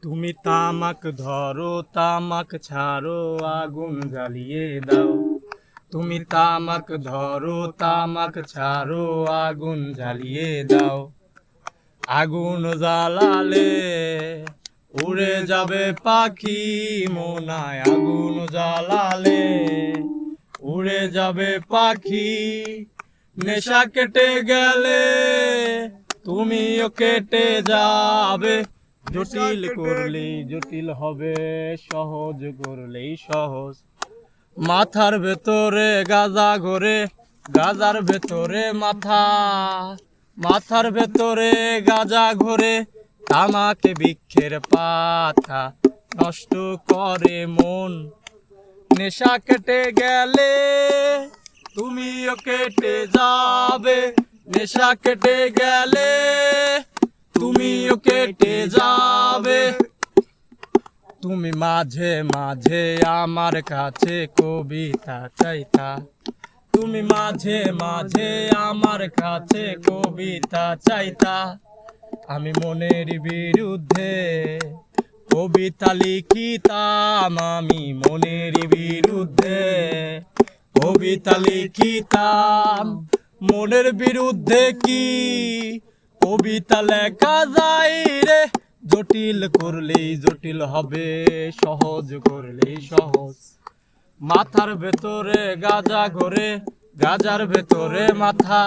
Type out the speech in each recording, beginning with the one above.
তুমি তামাক ধরো তামাক ছাড়ো আগুন জ্বালিয়ে দাও। তুমি তামাক ধরো তামাক ছাড়ো আগুন জ্বালিয়ে দাও। আগুন জ্বালালে উড়ে যাবে পাখি মোনায়। আগুন জ্বালালে উড়ে যাবে পাখি। নেশা কেটে গেলে তুমিও কেটে যাবে। জটিল করলেই জটিল হবে, সহজ করলেই সহজ। মাথার ভেতরে গাজা ঘোরে, গাজার ভেতরে মাথা। মাথার ভেতরে গাজা ঘোরে, তামাকে বৃক্ষের পাতা নষ্ট করে মন। নেশা কেটে গেলে তুমিও কেটে যাবে। নেশা কেটে গেলে তুমিও কেটে যাবে। তুমি মাঝে মাঝে আমার কাছে কবিতা চাইতা। তুমি মাঝে মাঝে আমার কাছে কবিতা চাইতা। আমি মনের বিরুদ্ধে কবিতা লিখিতাম। আমি মনের বিরুদ্ধে কবিতা লিখিতাম। মনের বিরুদ্ধে কি কবিতা লেখা যায় রে? জটিল করলেই জটিল হবে, সহজ করলেই সহজ। মাথার ভেতরে গাজা ঘোরে, গাজার ভেতরে মাথা।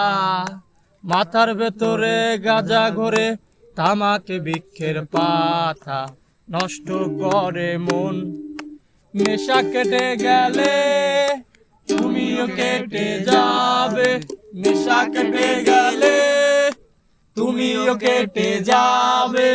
মাথার ভেতরে গাজা ঘোরে, তামাকে বৃক্ষের পাতা নষ্ট করে মন। নেশা কেটে গেলে তুমিও কেটে যাবে। নেশা কেটে গেলে তুমিও কেটে যাবে।